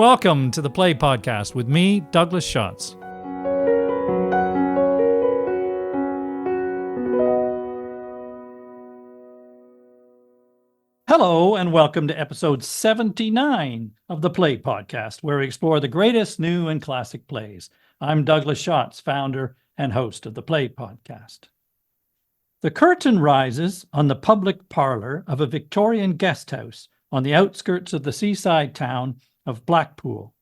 Welcome to the Play Podcast with me, Douglas Schatz. Hello, and welcome to episode 79 of the Play Podcast, where we explore the greatest new and classic plays. I'm Douglas Schatz, founder and host of the Play Podcast. The curtain rises on the public parlour of a Victorian guest house on the outskirts of the seaside town of Blackpool.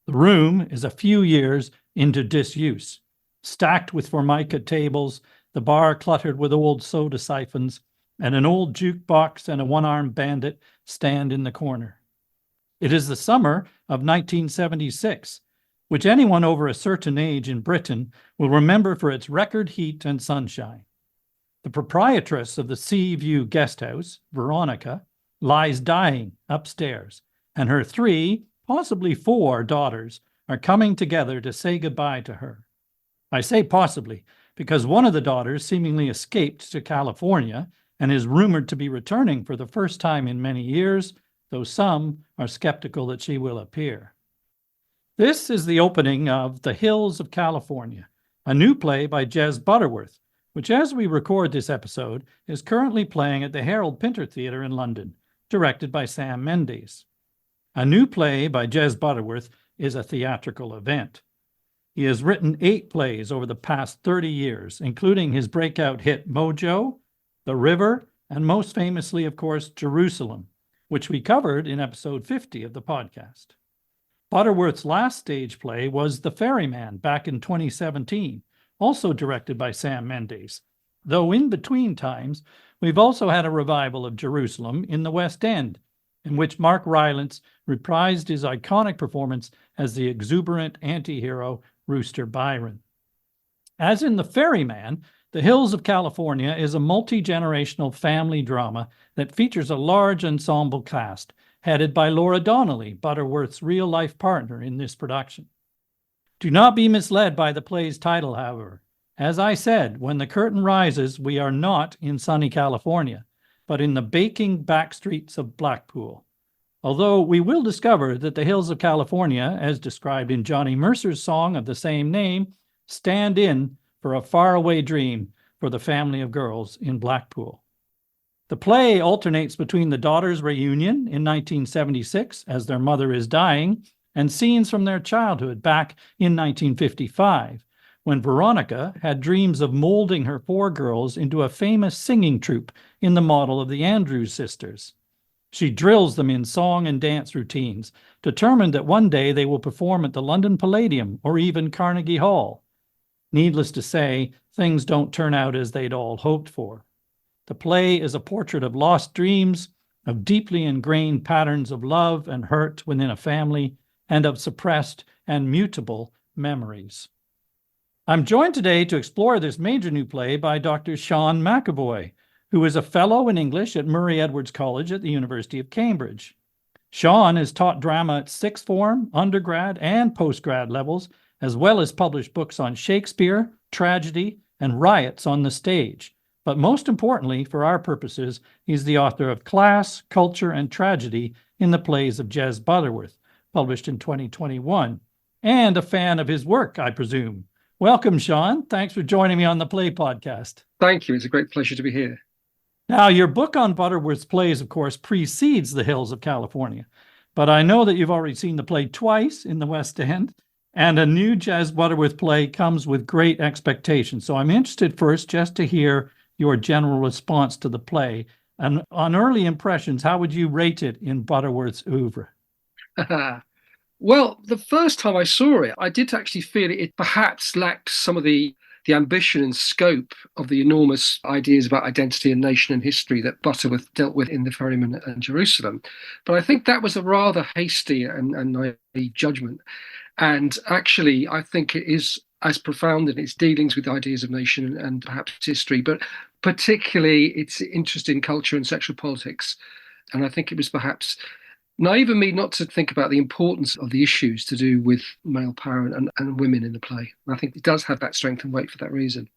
The room is a few years into disuse, stacked with formica tables, the bar cluttered with old soda siphons, and an old jukebox and a one-armed bandit stand in the corner. It is the summer of 1976, which anyone over a certain age in Britain will remember for its record heat and sunshine. The proprietress of the Sea View Guest House, Veronica, lies dying upstairs, and her 3, possibly 4 daughters are coming together to say goodbye to her. I say possibly because one of the daughters seemingly escaped to California and is rumored to be returning for the first time in many years, though some are skeptical that she will appear. This is the opening of The Hills of California, a new play by Jez Butterworth, which as we record this episode is currently playing at the Harold Pinter Theatre in London, directed by Sam Mendes. A new play by Jez Butterworth is a theatrical event. He has written 8 plays over the past 30 years, including his breakout hit Mojo, The River, and most famously, of course, Jerusalem, which we covered in episode 50 of the podcast. Butterworth's last stage play was The Ferryman back in 2017, also directed by Sam Mendes, though in between times, we've also had a revival of Jerusalem in the West End, in which Mark Rylance reprised his iconic performance as the exuberant anti-hero Rooster Byron. As in The Ferryman, The Hills of California is a multi-generational family drama that features a large ensemble cast, headed by Laura Donnelly, Butterworth's real-life partner in this production. Do not be misled by the play's title, however. As I said, when the curtain rises, we are not in sunny California, but in the baking back streets of Blackpool. Although we will discover that the Hills of California, as described in Johnny Mercer's song of the same name, stand in for a faraway dream for the family of girls in Blackpool. The play alternates between the daughters' reunion in 1976, as their mother is dying, and scenes from their childhood back in 1955, when Veronica had dreams of molding her 4 girls into a famous singing troupe in the model of the Andrews Sisters. She drills them in song and dance routines, determined that one day they will perform at the London Palladium or even Carnegie Hall. Needless to say, things don't turn out as they'd all hoped for. The play is a portrait of lost dreams, of deeply ingrained patterns of love and hurt within a family, and of suppressed and mutable memories. I'm joined today to explore this major new play by Dr. Sean McEvoy, who is a fellow in English at Murray Edwards College at the University of Cambridge. Sean has taught drama at sixth form, undergrad, and postgrad levels, as well as published books on Shakespeare, tragedy, and riots on the stage. But most importantly, for our purposes, he's the author of Class, Culture, and Tragedy in the Plays of Jez Butterworth, published in 2021, and a fan of his work, I presume. Welcome, Sean. Thanks for joining me on the Play Podcast. Thank you. It's a great pleasure to be here. Now, your book on Butterworth's plays, of course, precedes The Hills of California, but I know that you've already seen the play twice in the West End, and a new Jez Butterworth play comes with great expectations. So I'm interested first just to hear your general response to the play. And on early impressions, how would you rate it in Butterworth's oeuvre? Well, the first time I saw it, I did actually feel it perhaps lacked some of the ambition and scope of the enormous ideas about identity and nation and history that Butterworth dealt with in The Ferryman and Jerusalem. But I think that was a rather hasty and naive judgment. And actually, I think it is as profound in its dealings with ideas of nation and perhaps history, but particularly its interest in culture and sexual politics. And I think it was perhaps naive of me not to think about the importance of the issues to do with male power and women in the play. And I think it does have that strength and weight for that reason.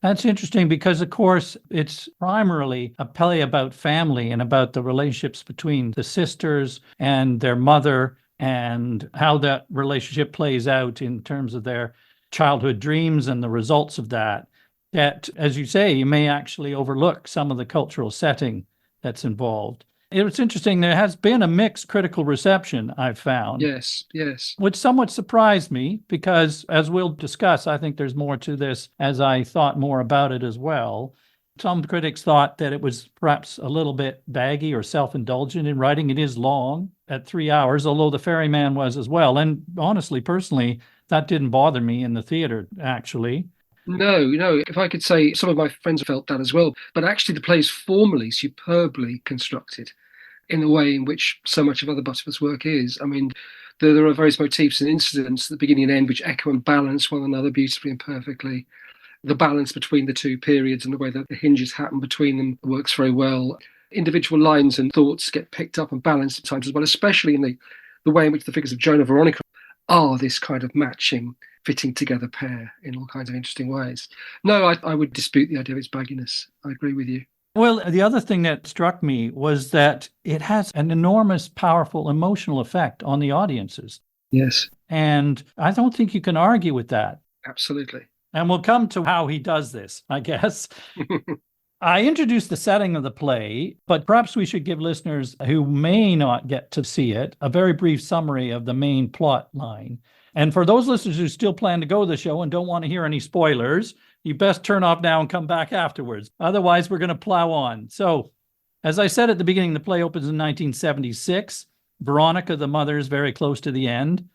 That's interesting because, of course, it's primarily a play about family and about the relationships between the sisters and their mother and how that relationship plays out in terms of their childhood dreams and the results of that. That, as you say, you may actually overlook some of the cultural setting that's involved. It's interesting, there has been a mixed critical reception, I've found. Yes, yes. Which somewhat surprised me because, as we'll discuss, I think there's more to this as I thought more about it as well. Some critics thought that it was perhaps a little bit baggy or self-indulgent in writing. It is long at 3 hours, although The Ferryman was as well. And honestly, personally, that didn't bother me in the theater, actually. No, if I could say, some of my friends felt that as well. But actually, the play is formally superbly constructed in the way in which so much of other Butterworth's work is. I mean, there are various motifs and incidents at the beginning and end which echo and balance one another beautifully and perfectly. The balance between the two periods and the way that the hinges happen between them works very well. Individual lines and thoughts get picked up and balanced at times as well, especially in the way in which the figures of Joan and Veronica are this kind of matching, fitting together pair in all kinds of interesting ways. No, I would dispute the idea of its bagginess. I agree with you. Well, the other thing that struck me was that it has an enormous, powerful emotional effect on the audiences. Yes. And I don't think you can argue with that. Absolutely. And we'll come to how he does this, I guess. I introduced the setting of the play, but perhaps we should give listeners who may not get to see it a very brief summary of the main plot line. And for those listeners who still plan to go to the show and don't want to hear any spoilers, you best turn off now and come back afterwards. Otherwise, we're going to plow on. So, as I said at the beginning, the play opens in 1976. Veronica, the mother, is very close to the end.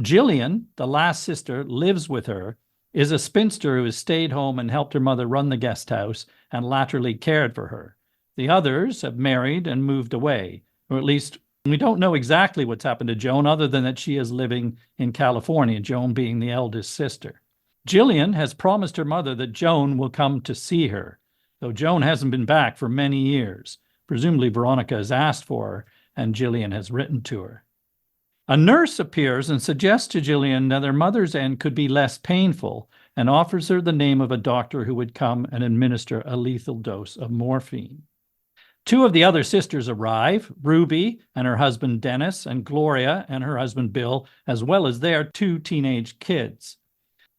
Gillian, the last sister, lives with her, is a spinster who has stayed home and helped her mother run the guest house and latterly cared for her. The others have married and moved away, or at least we don't know exactly what's happened to Joan other than that she is living in California, Joan being the eldest sister. Gillian has promised her mother that Joan will come to see her, though Joan hasn't been back for many years. Presumably Veronica has asked for her, and Gillian has written to her. A nurse appears and suggests to Gillian that her mother's end could be less painful and offers her the name of a doctor who would come and administer a lethal dose of morphine. Two of the other sisters arrive, Ruby and her husband Dennis, and Gloria and her husband Bill, as well as their two teenage kids.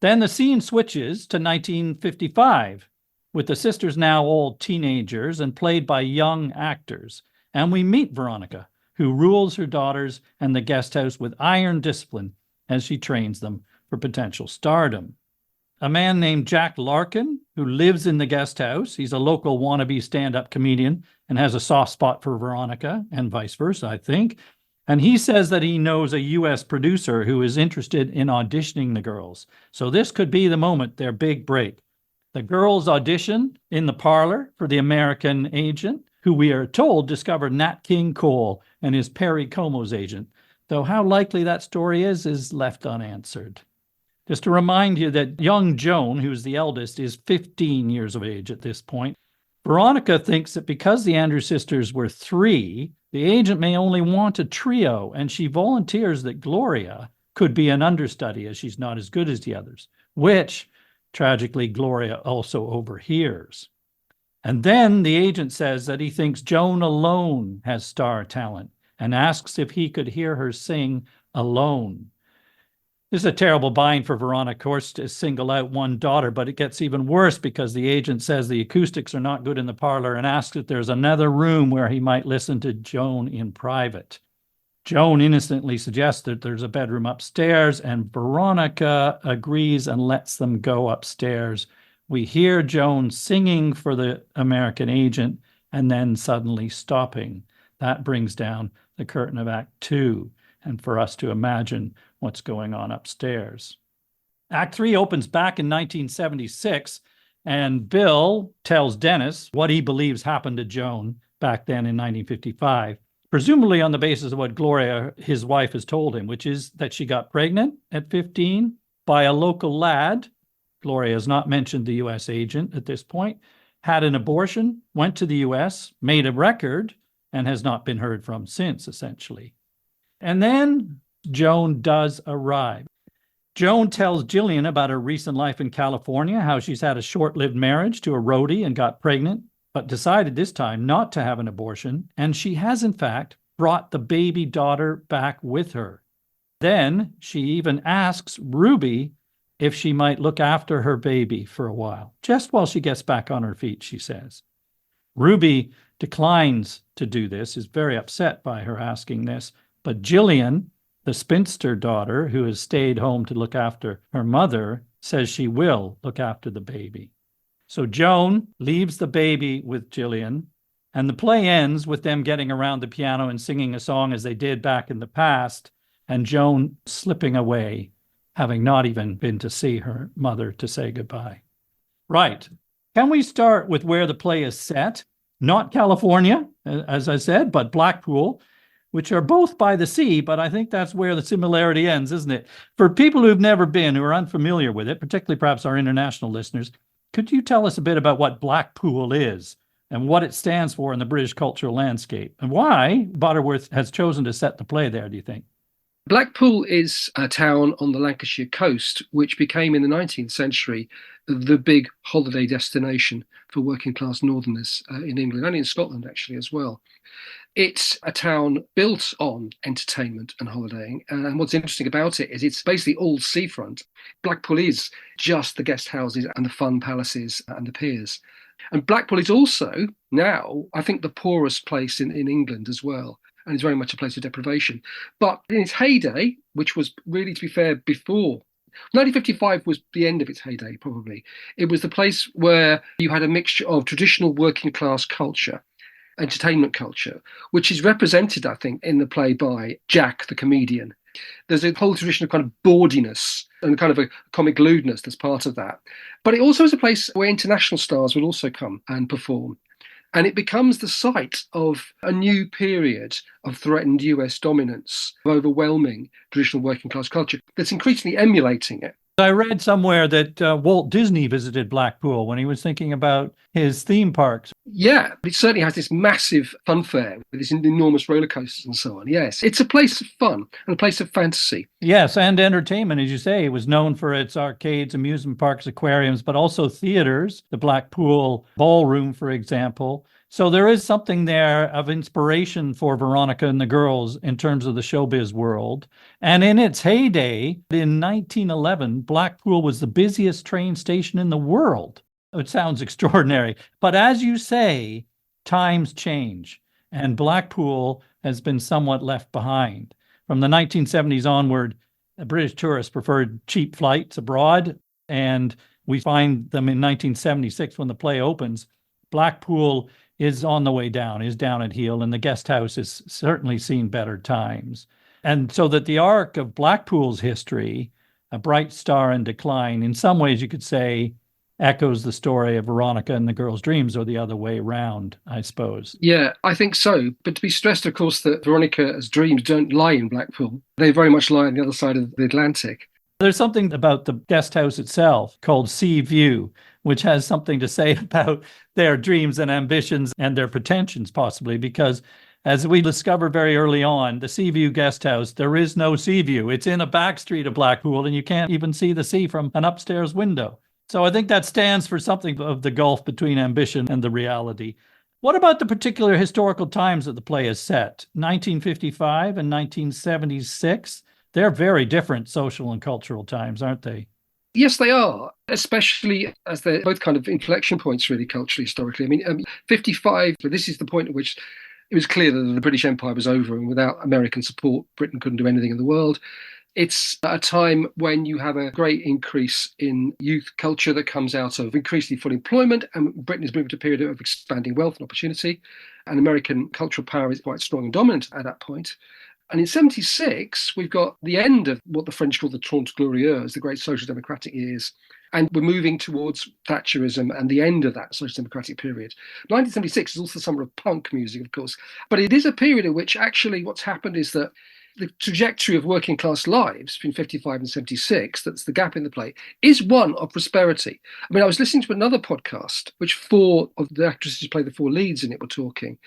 Then the scene switches to 1955, with the sisters now all teenagers and played by young actors, and we meet Veronica, who rules her daughters and the guest house with iron discipline as she trains them for potential stardom. A man named Jack Larkin, who lives in the guest house, he's a local wannabe stand-up comedian and has a soft spot for Veronica, and vice versa, I think. And he says that he knows a U.S. producer who is interested in auditioning the girls. So this could be the moment, their big break. The girls audition in the parlor for the American agent, who we are told discovered Nat King Cole and is Perry Como's agent, though how likely that story is left unanswered. Just to remind you that young Joan, who's the eldest, is 15 years of age at this point. Veronica thinks that because the Andrews sisters were 3, the agent may only want a trio, and she volunteers that Gloria could be an understudy as she's not as good as the others, which, tragically, Gloria also overhears. And then the agent says that he thinks Joan alone has star talent and asks if he could hear her sing alone. This is a terrible bind for Veronica, of course, to single out one daughter, but it gets even worse because the agent says the acoustics are not good in the parlor and asks if there's another room where he might listen to Joan in private. Joan innocently suggests that there's a bedroom upstairs, and Veronica agrees and lets them go upstairs. We hear Joan singing for the American agent and then suddenly stopping. That brings down the curtain of Act 2, and for us to imagine what's going on upstairs. Act 3 opens back in 1976, and Bill tells Dennis what he believes happened to Joan back then in 1955, presumably on the basis of what Gloria, his wife, has told him, which is that she got pregnant at 15 by a local lad. Gloria has not mentioned the U.S. agent at this point, had an abortion, went to the U.S., made a record, and has not been heard from since, essentially. And then Joan does arrive. Joan tells Gillian about her recent life in California, how she's had a short-lived marriage to a roadie and got pregnant, but decided this time not to have an abortion. And she has, in fact, brought the baby daughter back with her. Then she even asks Ruby if she might look after her baby for a while, just while she gets back on her feet, she says. Ruby declines to do this, is very upset by her asking this, but Gillian, the spinster daughter who has stayed home to look after her mother, says she will look after the baby. So Joan leaves the baby with Gillian, and the play ends with them getting around the piano and singing a song as they did back in the past, and Joan slipping away, having not even been to see her mother to say goodbye. Right. Can we start with where the play is set? Not California, as I said, but Blackpool, which are both by the sea, but I think that's where the similarity ends, isn't it? For people who've never been, who are unfamiliar with it, particularly perhaps our international listeners, could you tell us a bit about what Blackpool is and what it stands for in the British cultural landscape, and why Butterworth has chosen to set the play there, do you think? Blackpool is a town on the Lancashire coast, which became in the 19th century the big holiday destination for working class northerners in England and in Scotland, actually, as well. It's a town built on entertainment and holidaying. And what's interesting about it is it's basically all seafront. Blackpool is just the guest houses and the fun palaces and the piers. And Blackpool is also now, I think, the poorest place in England as well. And it's very much a place of deprivation. But in its heyday, which was really, to be fair, before 1955 was the end of its heyday, probably. It was the place where you had a mixture of traditional working class culture, entertainment culture, which is represented, I think, in the play by Jack the comedian. There's a whole tradition of kind of bawdiness and kind of a comic lewdness that's part of that. But it also is a place where international stars would also come and perform. And it becomes the site of a new period of threatened US dominance, of overwhelming traditional working class culture that's increasingly emulating it. I read somewhere that Walt Disney visited Blackpool when he was thinking about his theme parks. Yeah, it certainly has this massive funfair with these enormous roller coasters and so on. Yes, it's a place of fun and a place of fantasy. Yes, and entertainment, as you say. It was known for its arcades, amusement parks, aquariums, but also theaters, the Blackpool Ballroom, for example. So there is something there of inspiration for Veronica and the girls in terms of the showbiz world. And in its heyday, in 1911, Blackpool was the busiest train station in the world. It sounds extraordinary. But as you say, times change, and Blackpool has been somewhat left behind. From the 1970s onward, British tourists preferred cheap flights abroad, and we find them in 1976 when the play opens. Blackpool is on the way down, is down at heel, and the guest house has certainly seen better times. And so that the arc of Blackpool's history, a bright star in decline, in some ways you could say echoes the story of Veronica and the Girl's Dreams, or the other way around, I suppose. Yeah, I think so. But to be stressed, of course, that Veronica's dreams don't lie in Blackpool. They very much lie on the other side of the Atlantic. There's something about the guest house itself called Sea View, which has something to say about their dreams and ambitions and their pretensions, possibly, because as we discover very early on, the Sea View guest house, there is no sea view. It's in a back street of Blackpool, and you can't even see the sea from an upstairs window. So I think that stands for something of the gulf between ambition and the reality. What about the particular historical times that the play is set? 1955 and 1976? They're very different social and cultural times, aren't they? Yes, they are, especially as they're both kind of inflection points, really, culturally, historically. I mean, 55, this is the point at which it was clear that the British Empire was over, and without American support, Britain couldn't do anything in the world. It's a time when you have a great increase in youth culture that comes out of increasingly full employment, and Britain is moving to a period of expanding wealth and opportunity, and American cultural power is quite strong and dominant at that point. And in 76, we've got the end of what the French call the Trente Glorieuses, the great social democratic years. And we're moving towards Thatcherism and the end of that social democratic period. 1976 is also the summer of punk music, of course. But it is a period in which actually what's happened is that the trajectory of working class lives between 55 and 76, that's the gap in the play, is one of prosperity. I mean, I was listening to another podcast, which 4 of the actresses who play the 4 leads in it were talking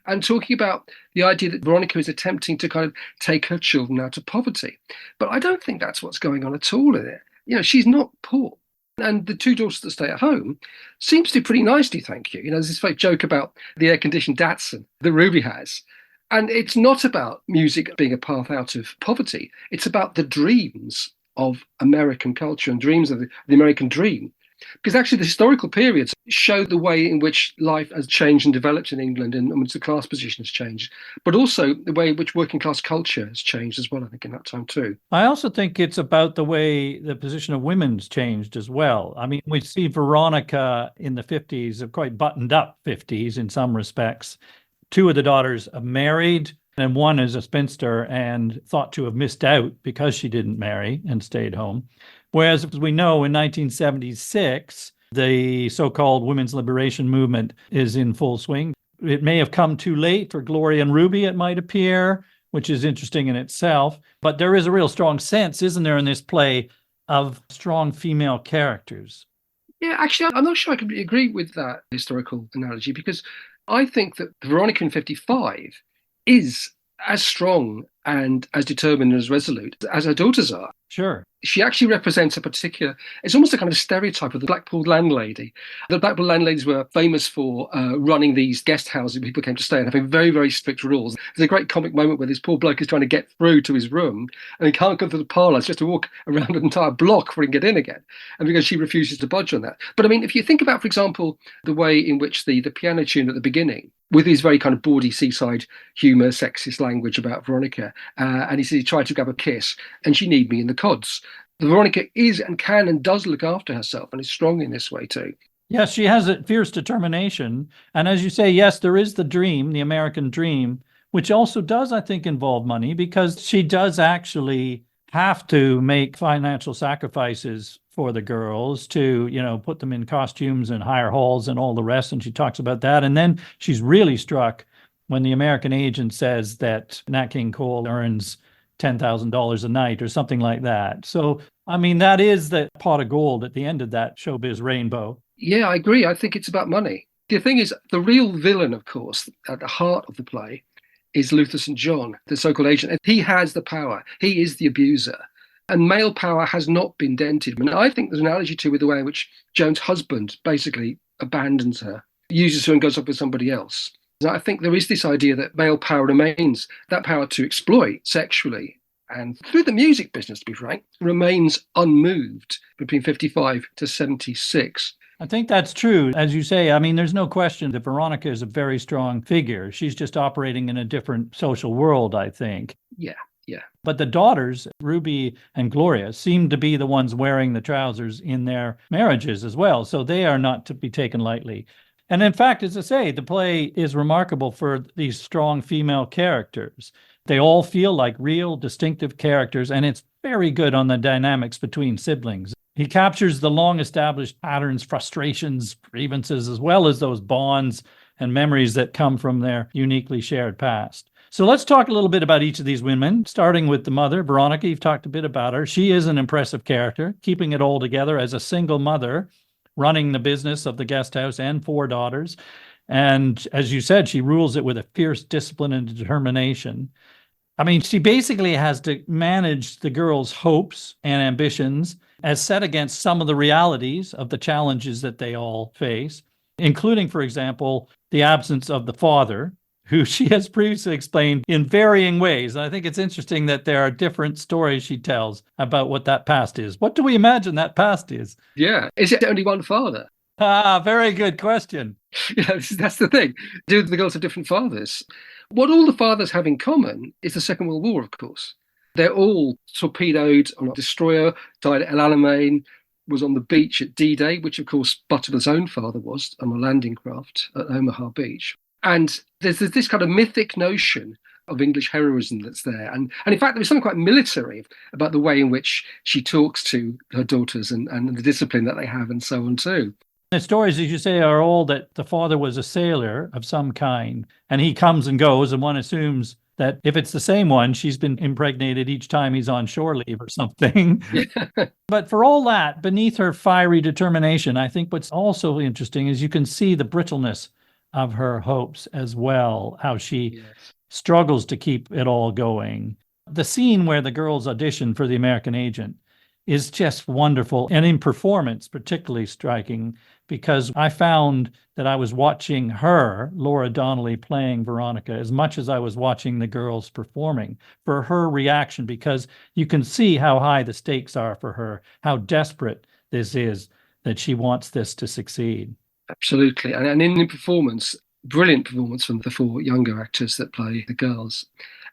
about the idea that Veronica is attempting to kind of take her children out of poverty. But I don't think that's what's going on at all in it. You know, she's not poor. And the 2 daughters that stay at home seems to do pretty nicely, thank you. You know, there's this fake joke about the air-conditioned Datsun that Ruby has. And it's not about music being a path out of poverty. It's about the dreams of American culture and dreams of the American dream. Because actually, the historical periods show the way in which life has changed and developed in England and in which the class position has changed, but also the way in which working class culture has changed as well, I think, in that time too. I also think it's about the way the position of women's changed as well. I mean, we see Veronica in the 50s, a quite buttoned up 50s in some respects. Two of the daughters are married, and one is a spinster and thought to have missed out because she didn't marry and stayed home. Whereas, as we know, in 1976, the so-called women's liberation movement is in full swing. It may have come too late for Gloria and Ruby, it might appear, which is interesting in itself. But there is a real strong sense, isn't there, in this play of strong female characters? Yeah, actually, I'm not sure I completely agree with that historical analogy, because I think that Veronica in 55 is as strong and as determined and as resolute as her daughters are. Sure. She actually represents a particular, it's almost a kind of stereotype of the Blackpool landlady. The Blackpool landladies were famous for running these guest houses where people came to stay and having very, very strict rules. There's a great comic moment where this poor bloke is trying to get through to his room and he can't go through the parlour, so he has to walk around an entire block before he can get in again. And because she refuses to budge on that. But I mean, if you think about, for example, the way in which the piano tune at the beginning, with his very kind of bawdy seaside humour, sexist language about Veronica, and he says he tried to grab a kiss and she need me in the cods. Veronica is and can and does look after herself and is strong in this way too. Yes, she has a fierce determination. And as you say, yes, there is the dream, the American dream, which also does, I think, involve money, because she does actually have to make financial sacrifices for the girls to, you know, put them in costumes and hire halls and all the rest. And she talks about that. And then she's really struck when the American agent says that Nat King Cole earns $10,000 a night or something like that. So, I mean, that is the pot of gold at the end of that showbiz rainbow. Yeah, I agree. I think it's about money. The thing is, the real villain, of course, at the heart of the play is Luther St. John, the so-called agent. He has the power. He is the abuser. And male power has not been dented. And I think there's an analogy to with the way in which Joan's husband basically abandons her, uses her and goes off with somebody else. I think there is this idea that male power remains, that power to exploit sexually and through the music business, to be frank, remains unmoved between 55 to 76. I think that's true. As you say, I mean, there's no question that Veronica is a very strong figure. She's just operating in a different social world, I think. Yeah. But the daughters, Ruby and Gloria, seem to be the ones wearing the trousers in their marriages as well. So they are not to be taken lightly. And in fact, as I say, the play is remarkable for these strong female characters. They all feel like real, distinctive characters, and it's very good on the dynamics between siblings. He captures the long-established patterns, frustrations, grievances, as well as those bonds and memories that come from their uniquely shared past. So let's talk a little bit about each of these women, starting with the mother, Veronica. You've talked a bit about her. She is an impressive character, keeping it all together as a single mother, running the business of the guest house and 4 daughters. And as you said, she rules it with a fierce discipline and determination. I mean, she basically has to manage the girls' hopes and ambitions as set against some of the realities of the challenges that they all face, including, for example, the absence of the father, who she has previously explained in varying ways. And I think it's interesting that there are different stories she tells about what that past is. What do we imagine that past is? Yeah. Is it only one father? Very good question. Yeah, that's the thing. Do the girls have different fathers? What all the fathers have in common is the Second World War, of course. They're all torpedoed on a destroyer, died at El Alamein, was on the beach at D-Day, which, of course, Butterworth's own father was on a landing craft at Omaha Beach. And there's this kind of mythic notion of English heroism that's there. And in fact, there was something quite military about the way in which she talks to her daughters and the discipline that they have and so on too. The stories, as you say, are all that the father was a sailor of some kind, and he comes and goes, and one assumes that if it's the same one, she's been impregnated each time he's on shore leave or something. But for all that, beneath her fiery determination, I think what's also interesting is you can see the brittleness of her hopes as well, how she struggles to keep it all going. The scene where the girls audition for the American agent is just wonderful, and in performance particularly striking, because I found that I was watching her, Laura Donnelly, playing Veronica as much as I was watching the girls performing, for her reaction, because you can see how high the stakes are for her, how desperate this is, that she wants this to succeed. Absolutely. And in performance, brilliant performance from the four younger actors that play the girls.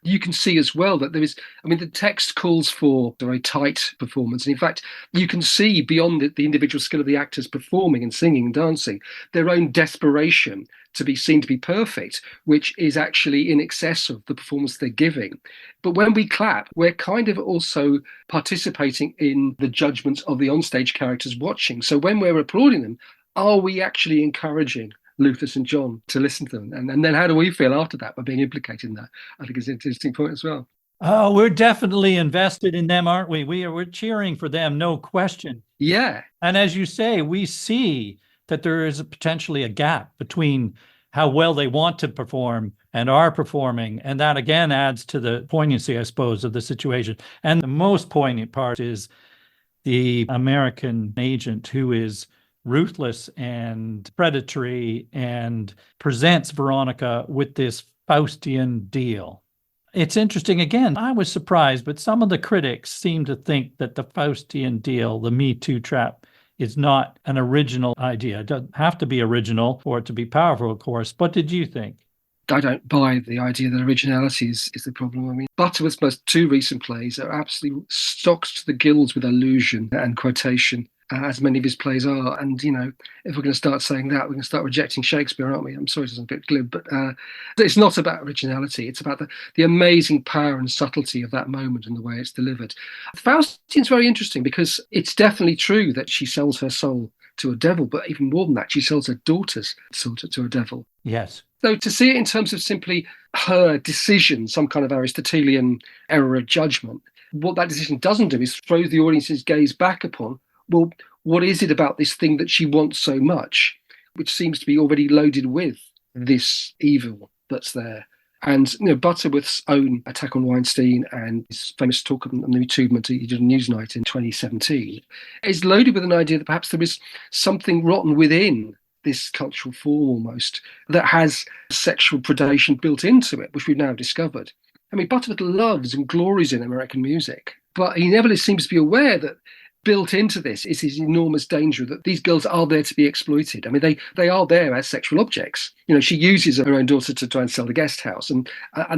You can see as well that there is, I mean, the text calls for a very tight performance. And in fact, you can see beyond the individual skill of the actors performing and singing and dancing, their own desperation to be seen to be perfect, which is actually in excess of the performance they're giving. But when we clap, we're kind of also participating in the judgments of the onstage characters watching. So when we're applauding them, are we actually encouraging Luthus and John to listen to them? And then how do we feel after that by being implicated in that? I think it's an interesting point as well. Oh, we're definitely invested in them, aren't we? We're cheering for them, no question. Yeah. And as you say, we see that there is potentially a gap between how well they want to perform and are performing. And that again adds to the poignancy, I suppose, of the situation. And the most poignant part is the American agent who is ruthless and predatory and presents Veronica with this Faustian deal. It's interesting. Again, I was surprised, but some of the critics seem to think that the Faustian deal, the Me Too trap, is not an original idea. It doesn't have to be original for it to be powerful, of course. What did you think? I don't buy the idea that originality is the problem. I mean, Butterworth's most two recent plays are absolutely stocked to the gills with allusion and quotation, as many of his plays are. And, you know, if we're going to start saying that, we're going to start rejecting Shakespeare, aren't we? I'm sorry, it's a bit glib, but it's not about originality. It's about the amazing power and subtlety of that moment and the way it's delivered. Faustian's very interesting because it's definitely true that she sells her soul to a devil, but even more than that, she sells her daughter's soul to a devil. Yes. So to see it in terms of simply her decision, some kind of Aristotelian error of judgment, what that decision doesn't do is throw the audience's gaze back upon, well, what is it about this thing that she wants so much, which seems to be already loaded with this evil that's there. And, you know, Butterworth's own attack on Weinstein and his famous talk on the Me Too movement he did on Newsnight in 2017 is loaded with an idea that perhaps there is something rotten within this cultural form almost that has sexual predation built into it, which we've now discovered. I mean, Butterworth loves and glories in American music, but he never seems to be aware that built into this is his enormous danger that these girls are there to be exploited. I mean, they are there as sexual objects. You know, she uses her own daughter to try and sell the guest house, and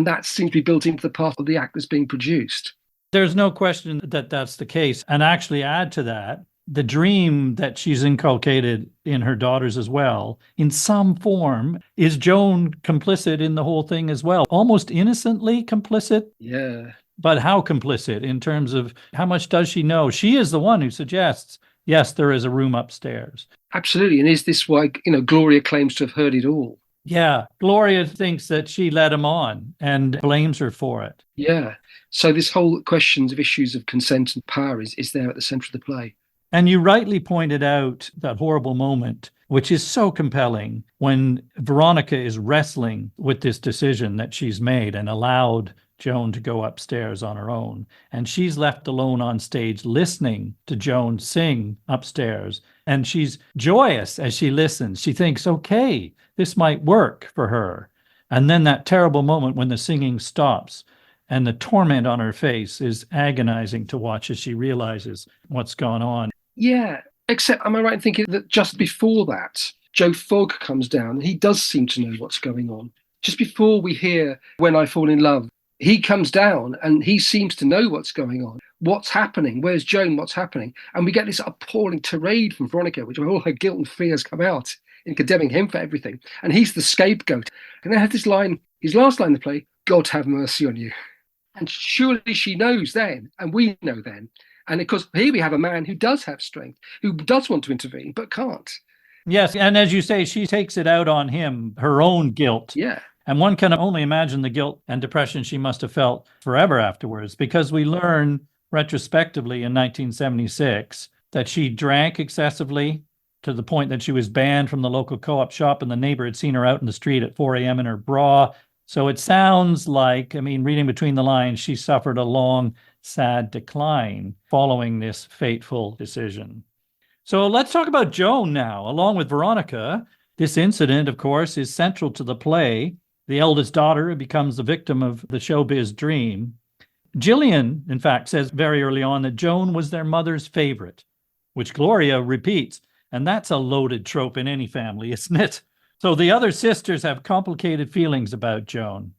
that seems to be built into the part of the act that's being produced. There's no question that that's the case. And actually add to that, the dream that she's inculcated in her daughters as well, in some form, is Joan complicit in the whole thing as well? Almost innocently complicit? Yeah. But how complicit in terms of how much does she know? She is the one who suggests, yes, there is a room upstairs. Absolutely. And is this why, you know, Gloria claims to have heard it all? Yeah. Gloria thinks that she led him on and blames her for it. Yeah. So this whole questions of issues of consent and power is there at the center of the play. And you rightly pointed out that horrible moment, which is so compelling, when Veronica is wrestling with this decision that she's made and allowed Joan to go upstairs on her own. And she's left alone on stage listening to Joan sing upstairs. And she's joyous as she listens. She thinks, okay, this might work for her. And then that terrible moment when the singing stops and the torment on her face is agonizing to watch as she realizes what's gone on. Yeah, except am I right in thinking that just before that, Joe Fogg comes down and he does seem to know what's going on. Just before we hear When I Fall in Love, he comes down and he seems to know what's going on. What's happening? Where's Joan? What's happening? And we get this appalling tirade from Veronica, which all her guilt and fears come out in condemning him for everything. And he's the scapegoat. And then has this line, his last line in the play, God have mercy on you. And surely she knows then, and we know then. And of course, here we have a man who does have strength, who does want to intervene, but can't. Yes, and as you say, she takes it out on him, her own guilt. Yeah. And one can only imagine the guilt and depression she must have felt forever afterwards, because we learn retrospectively in 1976 that she drank excessively to the point that she was banned from the local co-op shop, and the neighbor had seen her out in the street at 4 a.m. in her bra. So it sounds like, I mean, reading between the lines, she suffered a long, sad decline following this fateful decision. So let's talk about Joan now, along with Veronica. This incident, of course, is central to the play. The eldest daughter becomes the victim of the showbiz dream. Gillian, in fact, says very early on that Joan was their mother's favorite, which Gloria repeats. And that's a loaded trope in any family, isn't it? So the other sisters have complicated feelings about Joan.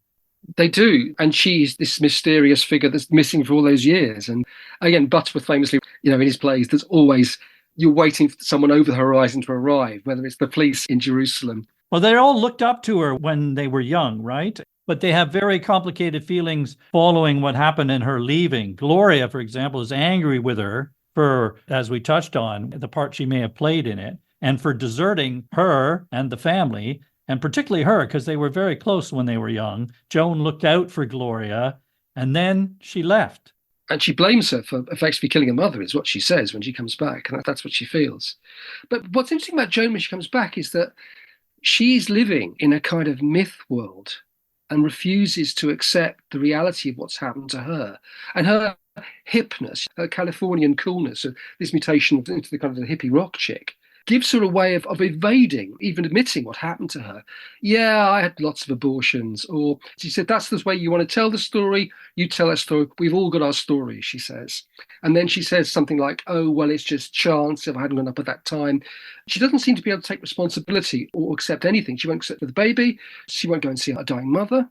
They do. And she's this mysterious figure that's missing for all those years. And again, Butterworth famously, in his plays, there's always, you're waiting for someone over the horizon to arrive, whether it's the police in Jerusalem. Well, they all looked up to her when they were young, right? But they have very complicated feelings following what happened in her leaving. Gloria, for example, is angry with her for, as we touched on, the part she may have played in it, and for deserting her and the family, and particularly her, because they were very close when they were young. Joan looked out for Gloria, and then she left. And she blames her for effectively killing her mother, is what she says when she comes back. And that's what she feels. But what's interesting about Joan when she comes back is that she's living in a kind of myth world and refuses to accept the reality of what's happened to her. And her hipness, her Californian coolness, this mutation into the kind of the hippie rock chick, gives her a way of evading, even admitting what happened to her. Yeah, I had lots of abortions. Or she said, that's the way you want to tell the story. You tell that story. We've all got our stories, she says. And then she says something like, oh, well, it's just chance if I hadn't gone up at that time. She doesn't seem to be able to take responsibility or accept anything. She won't accept the baby. She won't go and see her dying mother.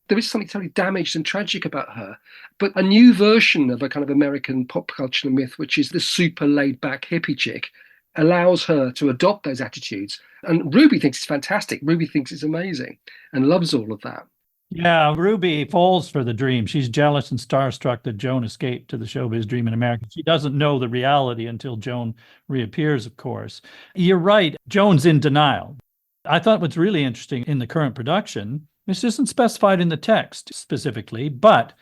There is something totally damaged and tragic about her. But a new version of a kind of American pop culture myth, which is the super laid-back hippie chick, allows her to adopt those attitudes. And Ruby thinks it's fantastic. Ruby thinks it's amazing and loves all of that. Yeah, Ruby falls for the dream. She's jealous and starstruck that Joan escaped to the showbiz dream in America. She doesn't know the reality until Joan reappears, of course. You're right. Joan's in denial. I thought what's really interesting in the current production, this isn't specified in the text specifically, but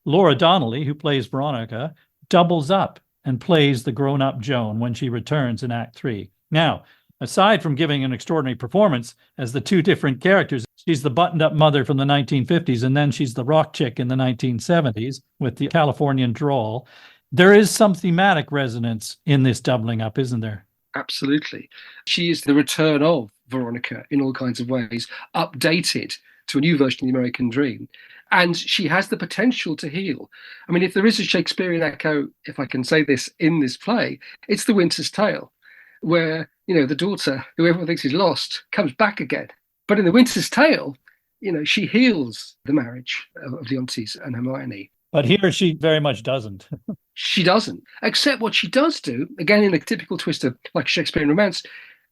Laura Donnelly, who plays Veronica, doubles up and plays the grown-up Joan when she returns in Act 3. Now, aside from giving an extraordinary performance as the two different characters, she's the buttoned-up mother from the 1950s, and then she's the rock chick in the 1970s with the Californian drawl. There is some thematic resonance in this doubling up, isn't there? Absolutely. She is the return of Veronica in all kinds of ways, updated to a new version of the American dream. And she has the potential to heal. I mean, if there is a Shakespearean echo, if I can say this, in this play, it's The Winter's Tale, where, the daughter, who everyone thinks is lost, comes back again. But in The Winter's Tale, she heals the marriage of Leontes and Hermione. But here she very much doesn't. She doesn't. Except what she does do, again, in a typical twist of like a Shakespearean romance,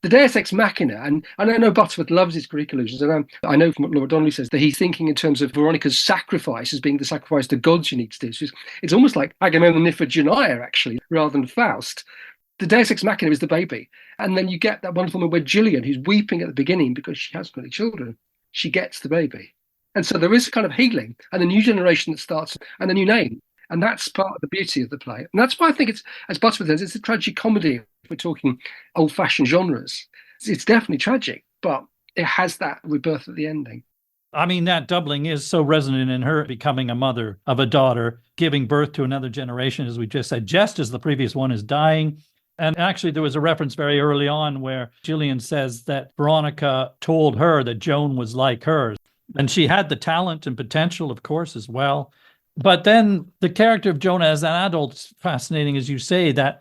the Deus Ex Machina, and I know Butterworth loves his Greek allusions, and I know from what Laura Donnelly says that he's thinking in terms of Veronica's sacrifice as being the sacrifice to gods you need to do. So it's almost like Agamemnon and Iphigenia, actually, rather than Faust. The Deus Ex Machina is the baby. And then you get that wonderful moment where Gillian, who's weeping at the beginning because she hasn't got any children, she gets the baby. And so there is a kind of healing and a new generation that starts and a new name. And that's part of the beauty of the play. And that's why I think it's, as Butterworth says, it's a tragic comedy. If we're talking old-fashioned genres, it's definitely tragic, but it has that rebirth at the ending. I mean, that doubling is so resonant in her becoming a mother of a daughter, giving birth to another generation, as we just said, just as the previous one is dying. And actually, there was a reference very early on where Gillian says that Veronica told her that Joan was like her. And she had the talent and potential, of course, as well. But then the character of Joan as an adult is fascinating, as you say, that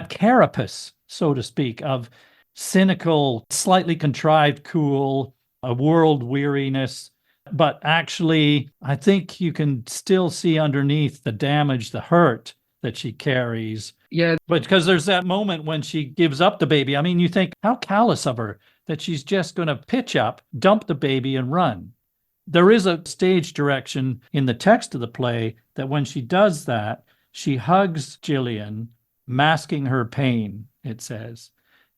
carapace, so to speak, of cynical, slightly contrived cool, a world weariness. But actually, I think you can still see underneath the damage, the hurt that she carries. Yeah. But because there's that moment when she gives up the baby. I mean, you think, how callous of her that she's just going to pitch up, dump the baby and run. There is a stage direction in the text of the play that when she does that, she hugs Gillian, masking her pain, it says.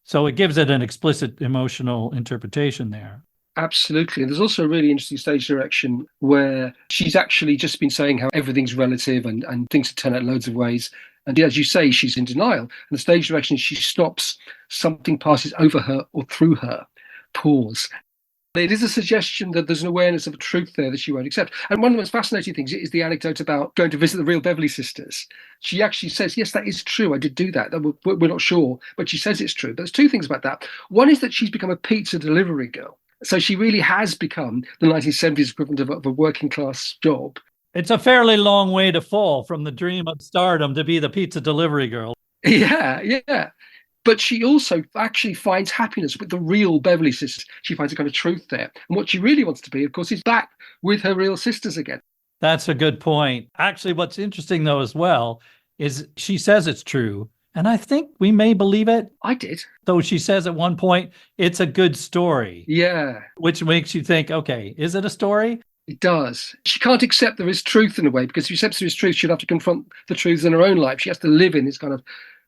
So it gives it an explicit emotional interpretation there. Absolutely. And there's also a really interesting stage direction where she's actually just been saying how everything's relative and things turn out loads of ways. And as you say, she's in denial. And the stage direction, she stops, something passes over her or through her. Pause. It is a suggestion that there's an awareness of a truth there that she won't accept. And one of the most fascinating things is the anecdote about going to visit the real Beverley sisters. She actually says, yes, that is true. I did do that. We're not sure, but she says it's true. But there's two things about that. One is that she's become a pizza delivery girl. So she really has become the 1970s equivalent of a working class job. It's a fairly long way to fall from the dream of stardom to be the pizza delivery girl. Yeah. But she also actually finds happiness with the real Beverley sisters. She finds a kind of truth there. And what she really wants to be, of course, is back with her real sisters again. That's a good point. Actually, what's interesting, though, as well, is she says it's true. And I think we may believe it. I did. Though she says at one point, it's a good story. Yeah. Which makes you think, okay, is it a story? It does. She can't accept there is truth in a way, because if she accepts there is truth, she'll have to confront the truths in her own life. She has to live in this kind of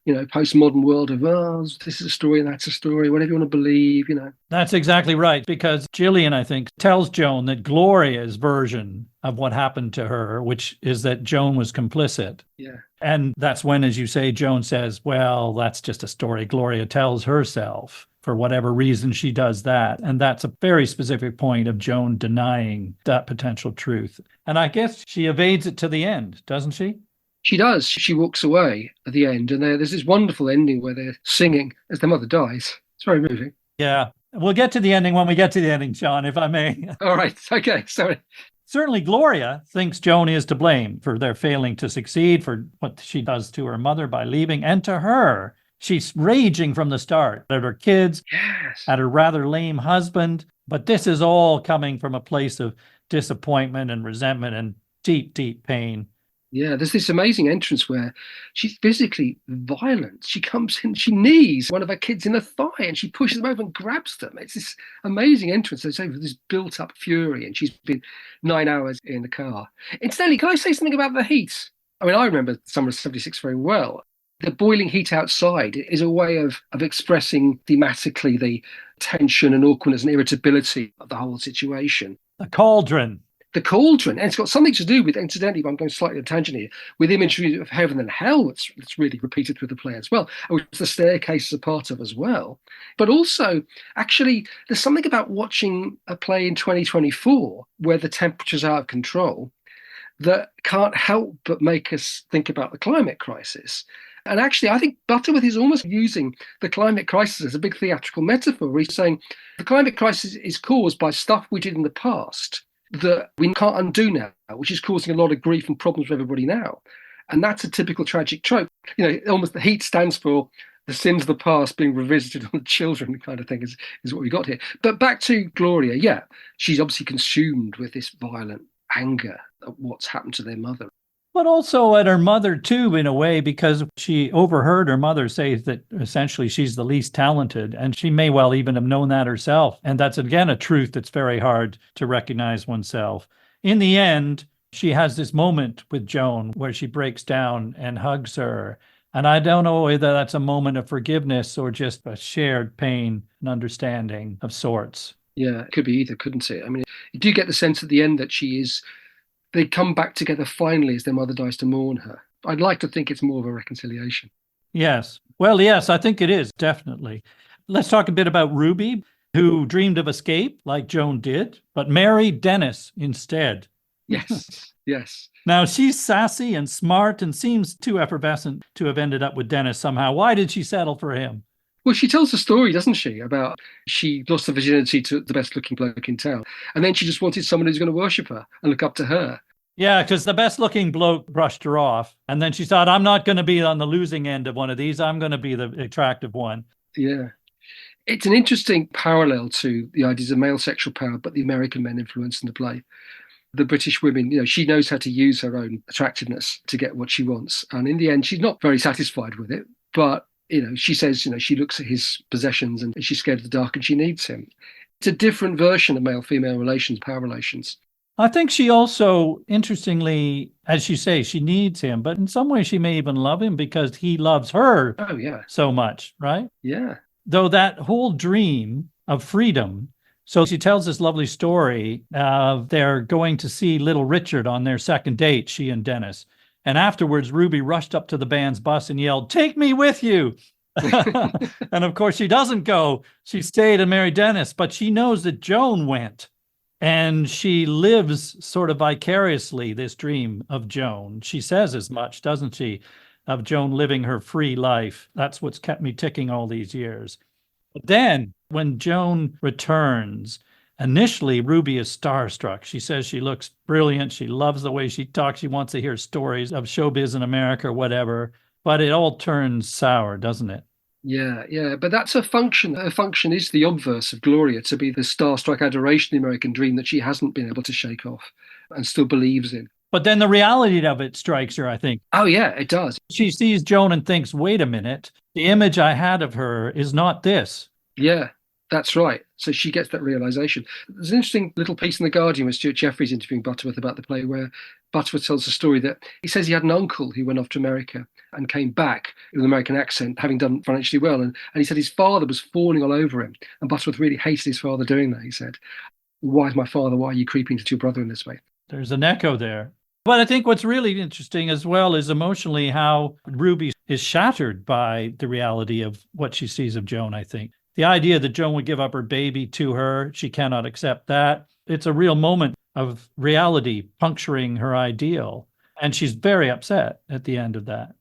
postmodern world of, oh, this is a story and that's a story, whatever you want to believe, That's exactly right, because Gillian, I think, tells Joan that Gloria's version of what happened to her, which is that Joan was complicit. Yeah. And that's when, as you say, Joan says, well, that's just a story Gloria tells herself. For whatever reason, she does that. And that's a very specific point of Joan denying that potential truth. And I guess she evades it to the end, doesn't she? She does. She walks away at the end, and there's this wonderful ending where they're singing as their mother dies. It's very moving. Yeah. We'll get to the ending when we get to the ending, Sean, if I may. All right. Okay. Sorry. Certainly, Gloria thinks Joan is to blame for their failing to succeed, for what she does to her mother by leaving. And to her, she's raging from the start at her kids, yes, at her rather lame husband. But this is all coming from a place of disappointment and resentment and deep, deep pain. Yeah, there's this amazing entrance where she's physically violent. She comes in, she knees one of her kids in the thigh and she pushes them over and grabs them. It's this amazing entrance. There's this built up fury, and she's been 9 hours in the car. Incidentally, can I say something about the heat? I mean, I remember summer of 76 very well. The boiling heat outside is a way of expressing thematically the tension and awkwardness and irritability of the whole situation. A cauldron. The cauldron, and it's got something to do with, incidentally, but I'm going slightly on a tangent here, with imagery of heaven and hell that's really repeated through the play as well, which the staircase is a part of as well. But also, actually, there's something about watching a play in 2024 where the temperature's out of control that can't help but make us think about the climate crisis. And actually, I think Butterworth is almost using the climate crisis as a big theatrical metaphor. He's saying the climate crisis is caused by stuff we did in the past that we can't undo now, which is causing a lot of grief and problems for everybody now. And that's a typical tragic trope. Almost the heat stands for the sins of the past being revisited on the children kind of thing is what we got here. But back to Gloria, yeah, she's obviously consumed with this violent anger at what's happened to their mother. But also at her mother, too, in a way, because she overheard her mother say that essentially she's the least talented, and she may well even have known that herself. And that's, again, a truth that's very hard to recognize oneself. In the end, she has this moment with Joan where she breaks down and hugs her. And I don't know whether that's a moment of forgiveness or just a shared pain and understanding of sorts. Yeah, it could be either, couldn't it? I mean, you do get the sense at the end that they come back together finally as their mother dies to mourn her. I'd like to think it's more of a reconciliation. Yes. Well, yes, I think it is, definitely. Let's talk a bit about Ruby, who dreamed of escape like Joan did, but married Dennis instead. Yes. Now, she's sassy and smart and seems too effervescent to have ended up with Dennis somehow. Why did she settle for him? Well, she tells a story, doesn't she, about she lost her virginity to the best looking bloke in town. And then she just wanted someone who's going to worship her and look up to her. Yeah, because the best looking bloke brushed her off. And then she thought, I'm not going to be on the losing end of one of these. I'm going to be the attractive one. Yeah. It's an interesting parallel to the ideas of male sexual power, but the American men influence in the play. The British women, she knows how to use her own attractiveness to get what she wants. And in the end, she's not very satisfied with it. But she says, she looks at his possessions and she's scared of the dark and she needs him. It's a different version of male-female relations, power relations. I think she also, interestingly, as you say, she needs him, but in some way she may even love him because he loves her so much, right? Yeah. Though that whole dream of freedom, so she tells this lovely story of they're going to see Little Richard on their second date, she and Dennis. And afterwards, Ruby rushed up to the band's bus and yelled, "Take me with you!" And of course, she doesn't go. She stayed and married Dennis, but she knows that Joan went. And she lives sort of vicariously this dream of Joan. She says as much, doesn't she, of Joan living her free life. That's what's kept me ticking all these years. But then when Joan returns, initially Ruby is starstruck. She says she looks brilliant. She loves the way she talks. She wants to hear stories of showbiz in America or whatever. But it all turns sour, doesn't it? Yeah. But that's her function. Her function is the obverse of Gloria, to be the starstruck adoration of the American dream that she hasn't been able to shake off and still believes in. But then the reality of it strikes her, I think. Oh, yeah, it does. She sees Joan and thinks, wait a minute, the image I had of her is not this. Yeah, that's right. So she gets that realization. There's an interesting little piece in The Guardian with Stuart Jeffries interviewing Butterworth about the play, where Butterworth tells a story that he says he had an uncle who went off to America and came back with an American accent, having done financially well. And he said his father was fawning all over him. And Butterworth really hated his father doing that, he said. Why is my father? Why are you creeping to your brother in this way? There's an echo there. But I think what's really interesting as well is emotionally how Ruby is shattered by the reality of what she sees of Joan, I think. The idea that Joan would give up her baby to her, she cannot accept that. It's a real moment of reality puncturing her ideal. And she's very upset at the end of that.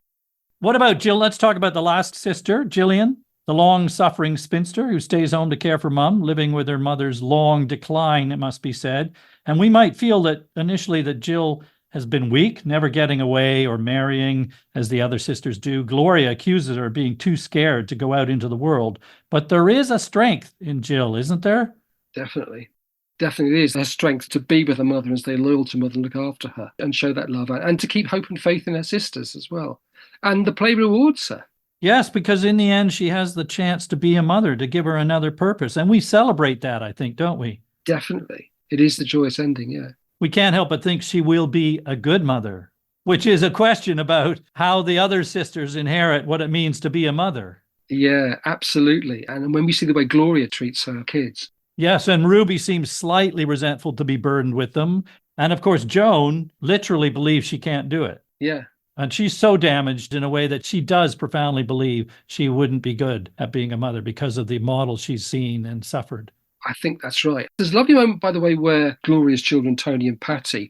What about Jill? Let's talk about the last sister, Gillian, the long-suffering spinster who stays home to care for Mum, living with her mother's long decline, it must be said. And we might feel that initially that Jill has been weak, never getting away or marrying as the other sisters do. Gloria accuses her of being too scared to go out into the world. But there is a strength in Jill, isn't there? Definitely. Definitely is. Her strength to be with her mother and stay loyal to mother and look after her and show that love, and to keep hope and faith in her sisters as well. And the play rewards her. Yes, because in the end, she has the chance to be a mother, to give her another purpose. And we celebrate that, I think, don't we? Definitely. It is the joyous ending, yeah. We can't help but think she will be a good mother, which is a question about how the other sisters inherit what it means to be a mother. Yeah, absolutely. And when we see the way Gloria treats her kids. Yes, and Ruby seems slightly resentful to be burdened with them. And of course, Joan literally believes she can't do it. Yeah. And she's so damaged in a way that she does profoundly believe she wouldn't be good at being a mother because of the model she's seen and suffered. I think that's right. There's a lovely moment, by the way, where Gloria's children, Tony and Patty,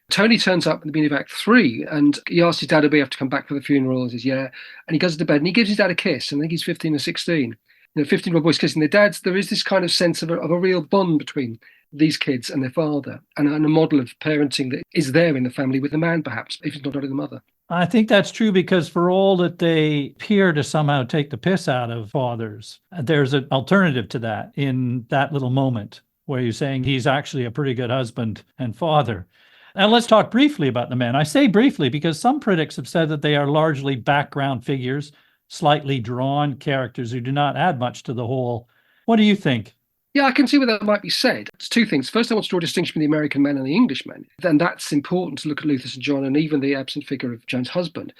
Tony turns up at the beginning of Act 3 and he asks his dad if he have to come back for the funeral. And he says, yeah. And he goes to bed and he gives his dad a kiss. And I think he's 15 or 16. 15-year-old boys kissing their dads. There is this kind of sense of a real bond between these kids and their father, and a model of parenting that is there in the family with the man, perhaps, if it's not only the mother. I think that's true because for all that they appear to somehow take the piss out of fathers, there's an alternative to that in that little moment where you're saying he's actually a pretty good husband and father. And let's talk briefly about the men. I say briefly because some critics have said that they are largely background figures, slightly drawn characters who do not add much to the whole. What do you think? Yeah, I can see where that might be said. It's two things. First, I want to draw a distinction between the American man and the English man. Then that's important to look at Luther St. John and even the absent figure of Joan's husband.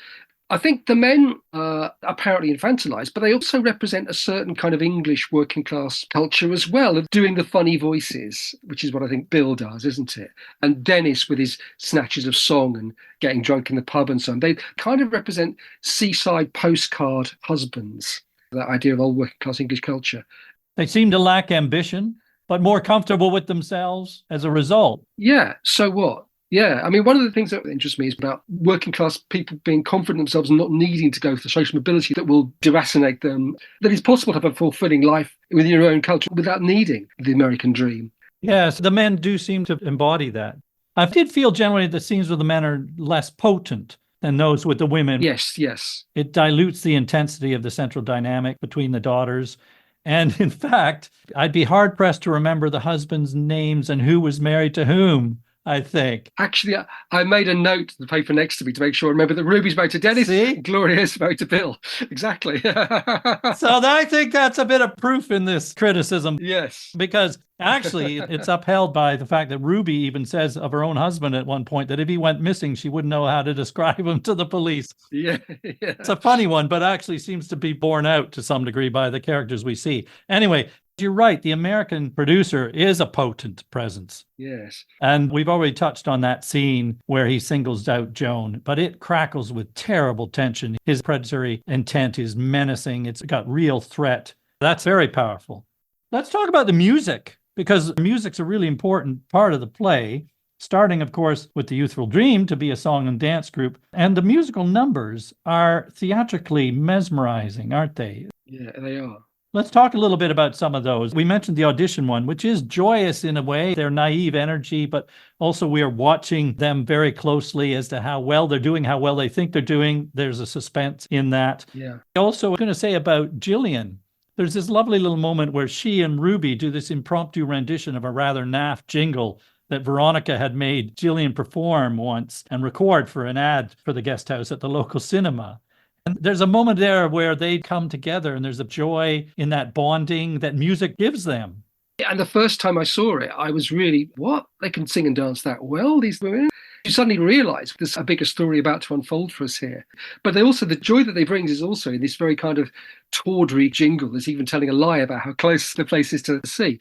I think the men are apparently infantilized, but they also represent a certain kind of English working class culture as well, of doing the funny voices, which is what I think Bill does, isn't it? And Dennis with his snatches of song and getting drunk in the pub and so on. They kind of represent seaside postcard husbands, that idea of old working class English culture. They seem to lack ambition, but more comfortable with themselves as a result. Yeah, so what? Yeah, I mean, one of the things that interests me is about working class people being confident in themselves and not needing to go for social mobility that will deracinate them, that it's possible to have a fulfilling life within your own culture without needing the American dream. Yes, the men do seem to embody that. I did feel generally the scenes with the men are less potent than those with the women. Yes. It dilutes the intensity of the central dynamic between the daughters. And in fact, I'd be hard-pressed to remember the husbands' names and who was married to whom, I think. Actually, I made a note to the paper next to me to make sure I remember that Ruby's married to Dennis, Gloria's married to Bill. Exactly. So I think that's a bit of proof in this criticism. Yes. Because actually, it's upheld by the fact that Ruby even says of her own husband at one point that if he went missing, she wouldn't know how to describe him to the police. Yeah. It's a funny one, but actually seems to be borne out to some degree by the characters we see. Anyway, You're right. The American producer is a potent presence. Yes. And we've already touched on that scene where he singles out Joan, but it crackles with terrible tension. His predatory intent is menacing. It's got real threat. That's very powerful. Let's talk about the music, because music's a really important part of the play, starting, of course, with The Youthful Dream to be a song and dance group. And the musical numbers are theatrically mesmerizing, aren't they? Yeah, they are. Let's talk a little bit about some of those. We mentioned the audition one, which is joyous in a way, their naive energy, but also we are watching them very closely as to how well they're doing, how well they think they're doing. There's a suspense in that. Yeah. Also, I'm going to say about Gillian, there's this lovely little moment where she and Ruby do this impromptu rendition of a rather naff jingle that Veronica had made Gillian perform once and record for an ad for the guest house at the local cinema. And there's a moment there where they come together and there's a joy in that bonding that music gives them. And the first time I saw it, I was really, what? They can sing and dance that well, these women? You suddenly realise there's a bigger story about to unfold for us here. But they also, the joy that they bring is also in this very kind of tawdry jingle that's even telling a lie about how close the place is to the sea.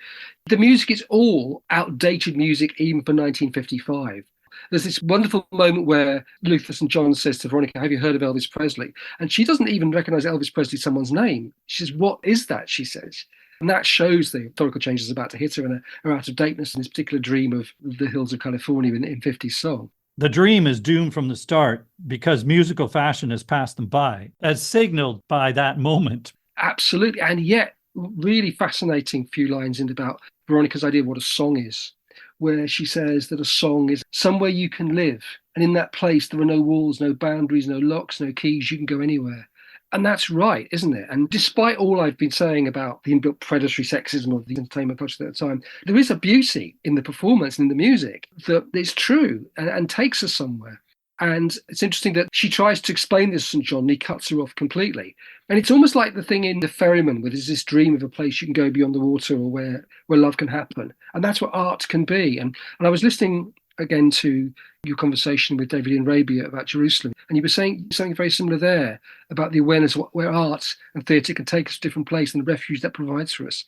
The music is all outdated music, even for 1955. There's this wonderful moment where Luther St. John says to Veronica, have you heard of Elvis Presley? And she doesn't even recognise Elvis Presley, someone's name. She says, what is that? She says. And that shows the historical changes about to hit her and her out-of-dateness in this particular dream of the hills of California in 50s song. The dream is doomed from the start because musical fashion has passed them by, as signaled by that moment. Absolutely. And yet, really fascinating few lines in about Veronica's idea of what a song is, where she says that a song is somewhere you can live. And in that place, there are no walls, no boundaries, no locks, no keys. You can go anywhere. And that's right, isn't it? And despite all I've been saying about the inbuilt predatory sexism of the entertainment culture at the time, there is a beauty in the performance and in the music that is true and takes us somewhere. And it's interesting that she tries to explain this to St. John and he cuts her off completely. And it's almost like the thing in The Ferryman, where there's this dream of a place you can go beyond the water or where love can happen. And that's what art can be. And I was listening again to your conversation with David Ian Rabia about Jerusalem, and you were saying something very similar there about the awareness of where art and theatre can take us to a different place and the refuge that provides for us.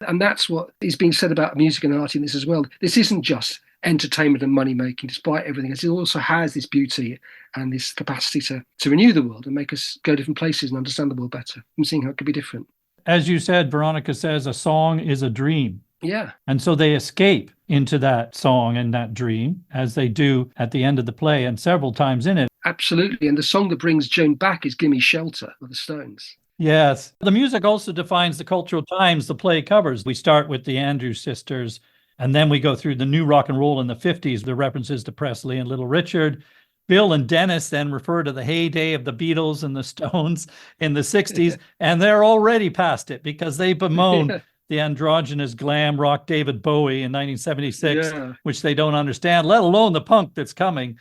And that's what is being said about music and art in this as well. This isn't just entertainment and money making, despite everything. It also has this beauty and this capacity to renew the world and make us go different places and understand the world better and seeing how it could be different. As you said, Veronica says a song is a dream. Yeah. And so they escape into that song and that dream, as they do at the end of the play and several times in it. Absolutely. And the song that brings Joan back is Gimme Shelter of the Stones. Yes. The music also defines the cultural times the play covers. We start with the Andrews Sisters, and then we go through the new rock and roll in the 50s, the references to Presley and Little Richard. Bill and Dennis then refer to the heyday of the Beatles and the Stones in the 60s, and they're already past it because they bemoan the androgynous glam rock David Bowie in 1976, which they don't understand, let alone the punk that's coming.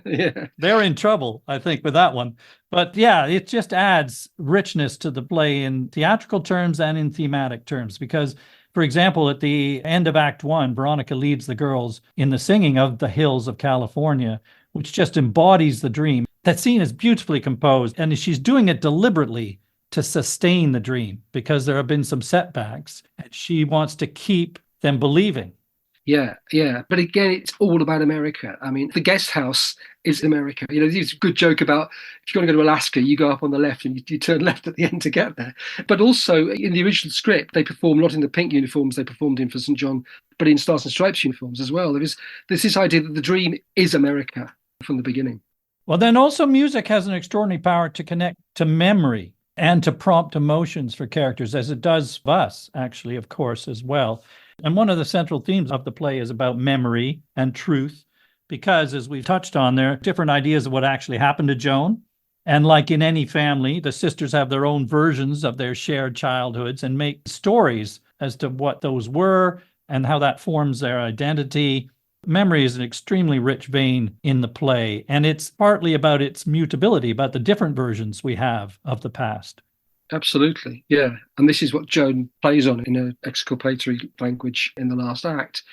Yeah. They're in trouble, I think, with that one. But yeah, it just adds richness to the play in theatrical terms and in thematic terms. Because, for example, at the end of Act 1, Veronica leads the girls in the singing of The Hills of California, which just embodies the dream. That scene is beautifully composed, and she's doing it deliberately to sustain the dream because there have been some setbacks, and she wants to keep them believing. Yeah. But again, it's all about America. I mean, the guest house is America. You know, there's a good joke about if you're going to go to Alaska, you go up on the left and you turn left at the end to get there. But also in the original script, they perform not in the pink uniforms they performed in for St. John, but in Stars and Stripes uniforms as well. There's this idea that the dream is America from the beginning. Well, then also music has an extraordinary power to connect to memory and to prompt emotions for characters, as it does us, actually, of course, as well. And one of the central themes of the play is about memory and truth, because as we've touched on, there are different ideas of what actually happened to Joan. And like in any family, the sisters have their own versions of their shared childhoods and make stories as to what those were and how that forms their identity. Memory is an extremely rich vein in the play, and it's partly about its mutability, about the different versions we have of the past. Absolutely, yeah. And this is what Joan plays on in her exculpatory language in the last act.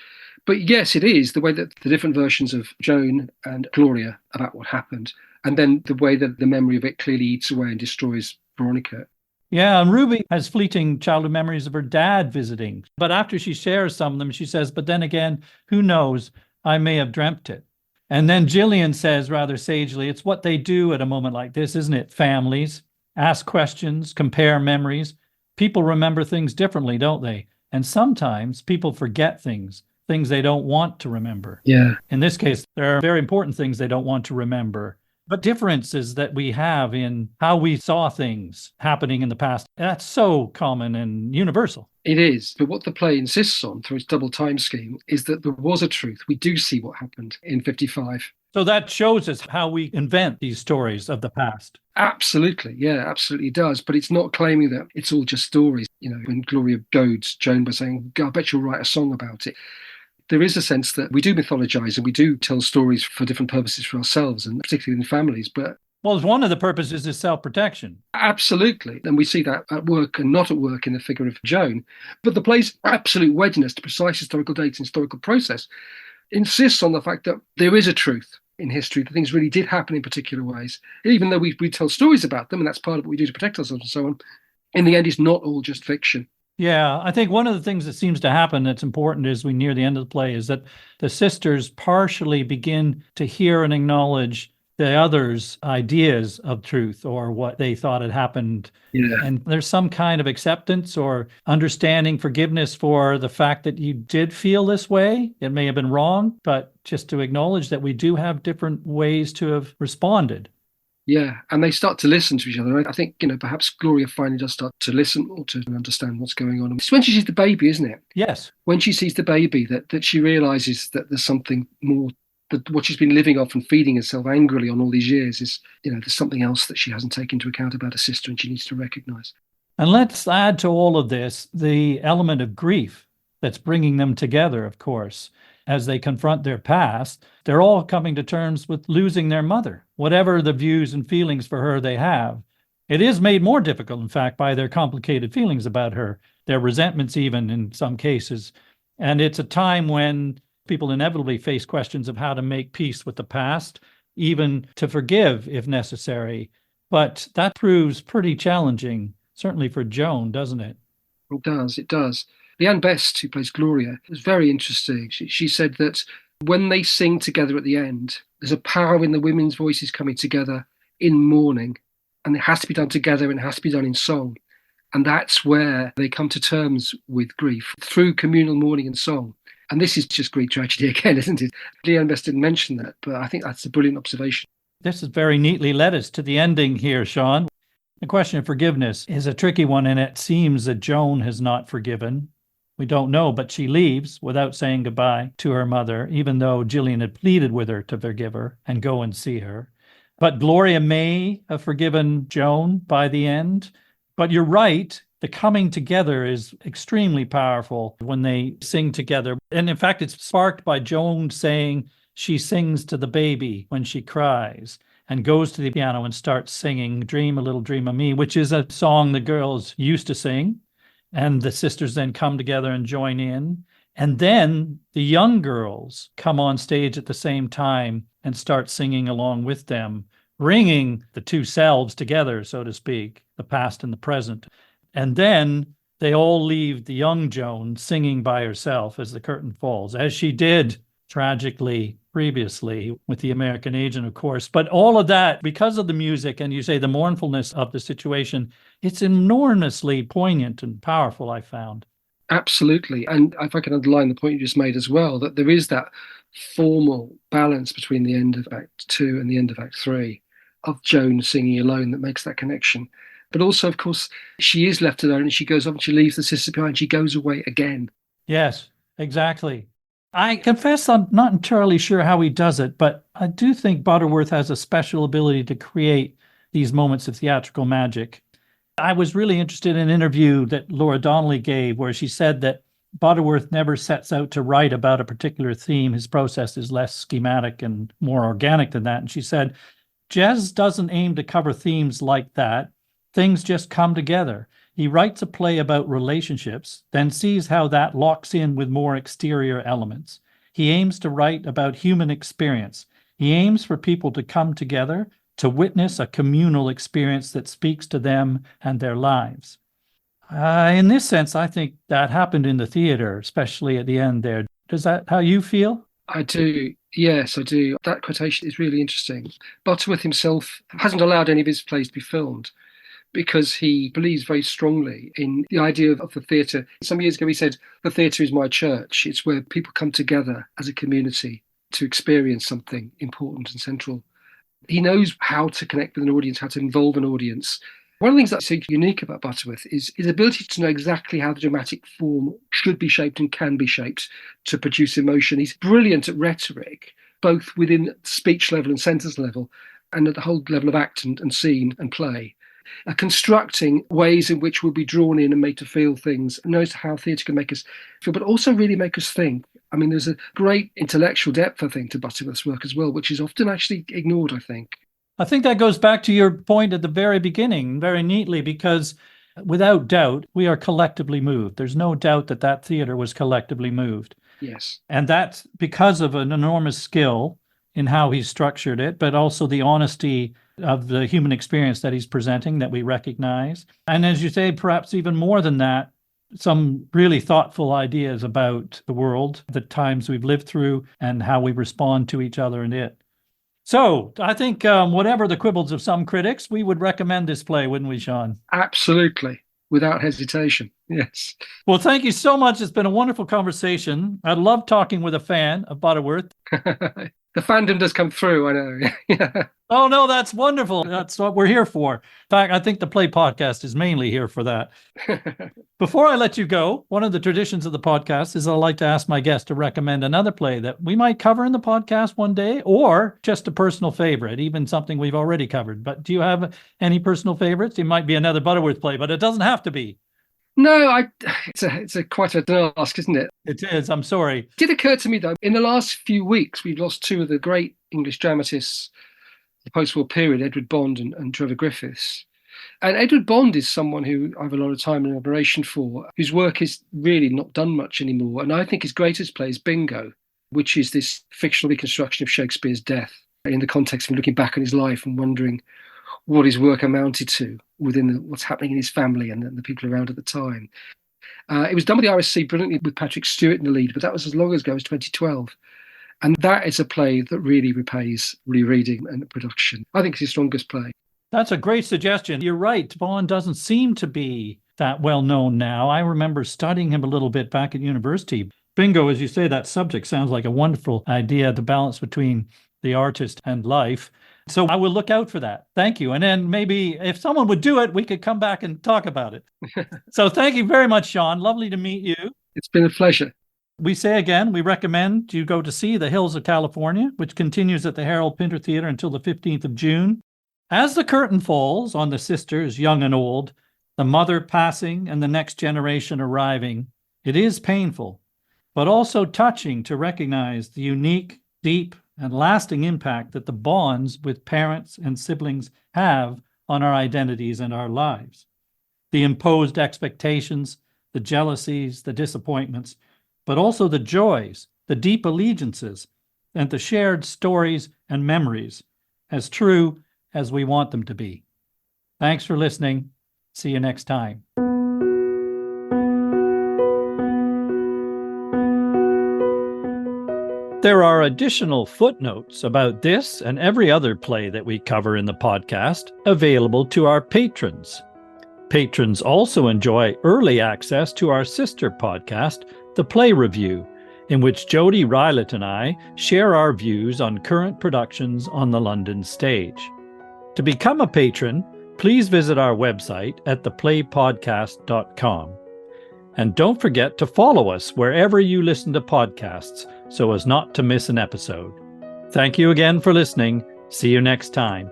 But yes, it is the way that the different versions of Joan and Gloria about what happened, and then the way that the memory of it clearly eats away and destroys Veronica. Yeah, and Ruby has fleeting childhood memories of her dad visiting. But after she shares some of them, she says, but then again, who knows? I may have dreamt it. And then Gillian says rather sagely, it's what they do at a moment like this, isn't it? Families ask questions, compare memories. People remember things differently, don't they? And sometimes people forget things they don't want to remember. Yeah. In this case, there are very important things they don't want to remember. But differences that we have in how we saw things happening in the past, that's so common and universal. It is. But what the play insists on through its double time scheme is that there was a truth. We do see what happened in 55. So that shows us how we invent these stories of the past. Absolutely. Yeah, absolutely does. But it's not claiming that it's all just stories. You know, when Gloria goads Joan by saying, I bet you'll write a song about it. There is a sense that we do mythologize and we do tell stories for different purposes for ourselves and particularly in families. But well, one of the purposes is self-protection. Absolutely. And we see that at work and not at work in the figure of Joan. But the play's absolute weddedness to precise historical dates and historical process insists on the fact that there is a truth in history, that things really did happen in particular ways. Even though we tell stories about them, and that's part of what we do to protect ourselves and so on, in the end, it's not all just fiction. Yeah, I think one of the things that seems to happen that's important as we near the end of the play is that the sisters partially begin to hear and acknowledge the others' ideas of truth or what they thought had happened. Yeah. And there's some kind of acceptance or understanding, forgiveness for the fact that you did feel this way. It may have been wrong, but just to acknowledge that we do have different ways to have responded. Yeah, and they start to listen to each other. I think, perhaps Gloria finally does start to listen or to understand what's going on. It's when she sees the baby, isn't it? Yes. When she sees the baby that she realizes that there's something more, that what she's been living off and feeding herself angrily on all these years is, there's something else that she hasn't taken into account about her sister and she needs to recognize. And let's add to all of this the element of grief that's bringing them together, of course. As they confront their past, they're all coming to terms with losing their mother, whatever the views and feelings for her they have. It is made more difficult, in fact, by their complicated feelings about her, their resentments even in some cases. And it's a time when people inevitably face questions of how to make peace with the past, even to forgive if necessary. But that proves pretty challenging, certainly for Joan, doesn't it? It does, it does. Leanne Best, who plays Gloria, was very interesting. She said that when they sing together at the end, there's a power in the women's voices coming together in mourning, and it has to be done together and it has to be done in song. And that's where they come to terms with grief, through communal mourning and song. And this is just Greek tragedy again, isn't it? Leanne Best didn't mention that, but I think that's a brilliant observation. This has very neatly led us to the ending here, Sean. The question of forgiveness is a tricky one, and it seems that Joan has not forgiven. We don't know, but she leaves without saying goodbye to her mother, even though Gillian had pleaded with her to forgive her and go and see her. But Gloria may have forgiven Joan by the end. But you're right, the coming together is extremely powerful when they sing together. And in fact, it's sparked by Joan saying she sings to the baby when she cries and goes to the piano and starts singing Dream a Little Dream of Me, which is a song the girls used to sing. And the sisters then come together and join in. And then the young girls come on stage at the same time and start singing along with them, bringing the two selves together, so to speak, the past and the present. And then they all leave the young Joan singing by herself as the curtain falls, as she did tragically previously with the American agent, of course. But all of that, because of the music and you say the mournfulness of the situation, it's enormously poignant and powerful, I found. Absolutely. And if I can underline the point you just made as well, that there is that formal balance between the end of Act 2 and the end of Act 3 of Joan singing alone that makes that connection. But also, of course, she is left alone and she goes off and she leaves the sister behind. She goes away again. Yes, exactly. I confess I'm not entirely sure how he does it, but I do think Butterworth has a special ability to create these moments of theatrical magic. I was really interested in an interview that Laura Donnelly gave where she said that Butterworth never sets out to write about a particular theme. His process is less schematic and more organic than that. And she said, Jez doesn't aim to cover themes like that. Things just come together. He writes a play about relationships, then sees how that locks in with more exterior elements. He aims to write about human experience. He aims for people to come together, to witness a communal experience that speaks to them and their lives. In this sense, I think that happened in the theatre, especially at the end there. Is that how you feel? I do. Yes, I do. That quotation is really interesting. Butterworth himself hasn't allowed any of his plays to be filmed because he believes very strongly in the idea of the theatre. Some years ago, he said, the theatre is my church. It's where people come together as a community to experience something important and central. He knows how to connect with an audience, how to involve an audience. One of the things that's so unique about Butterworth is his ability to know exactly how the dramatic form should be shaped and can be shaped to produce emotion. He's brilliant at rhetoric, both within speech level and sentence level, and at the whole level of act and scene and play. Constructing ways in which we'll be drawn in and made to feel things, knows how theatre can make us feel, but also really make us think. I mean, there's a great intellectual depth, I think, to Butterworth's work as well, which is often actually ignored, I think. I think that goes back to your point at the very beginning very neatly, because without doubt, we are collectively moved. There's no doubt that that theatre was collectively moved. Yes. And that's because of an enormous skill in how he's structured it, but also the honesty of the human experience that he's presenting that we recognize. And as you say, perhaps even more than that, some really thoughtful ideas about the world, the times we've lived through, and how we respond to each other and it. So I think whatever the quibbles of some critics, we would recommend this play, wouldn't we, Sean? Absolutely. Without hesitation. Yes. Well, thank you so much. It's been a wonderful conversation. I love talking with a fan of Butterworth. The fandom does come through, I know. Yeah. Oh, no, that's wonderful. That's what we're here for. In fact, I think the Play Podcast is mainly here for that. Before I let you go, one of the traditions of the podcast is I like to ask my guests to recommend another play that we might cover in the podcast one day, or just a personal favorite, even something we've already covered. But do you have any personal favorites? It might be another Butterworth play, but it doesn't have to be. No, it's quite an ask, isn't it? It is. I'm sorry. It did occur to me, though, in the last few weeks, we've lost two of the great English dramatists of the post-war period, Edward Bond and Trevor Griffiths. And Edward Bond is someone who I have a lot of time and admiration for, whose work is really not done much anymore. And I think his greatest play is Bingo, which is this fictional reconstruction of Shakespeare's death in the context of looking back on his life and wondering what his work amounted to within what's happening in his family and the people around at the time. It was done with the RSC brilliantly with Patrick Stewart in the lead, but that was as long ago as 2012. And that is a play that really repays rereading and production. I think it's his strongest play. That's a great suggestion. You're right. Bond doesn't seem to be that well known now. I remember studying him a little bit back at university. Bingo, as you say, that subject sounds like a wonderful idea, the balance between the artist and life. So I will look out for that. Thank you. And then maybe if someone would do it, we could come back and talk about it. So thank you very much, Sean. Lovely to meet you. It's been a pleasure. We say again, we recommend you go to see The Hills of California, which continues at the Harold Pinter Theatre until the 15th of June. As the curtain falls on the sisters, young and old, the mother passing and the next generation arriving, it is painful, but also touching to recognize the unique, deep, and lasting impact that the bonds with parents and siblings have on our identities and our lives. The imposed expectations, the jealousies, the disappointments, but also the joys, the deep allegiances, and the shared stories and memories, as true as we want them to be. Thanks for listening. See you next time. There are additional footnotes about this and every other play that we cover in the podcast available to our patrons. Patrons also enjoy early access to our sister podcast, The Play Review, in which Jody Rylett and I share our views on current productions on the London stage. To become a patron, please visit our website at theplaypodcast.com. And don't forget to follow us wherever you listen to podcasts so as not to miss an episode. Thank you again for listening. See you next time.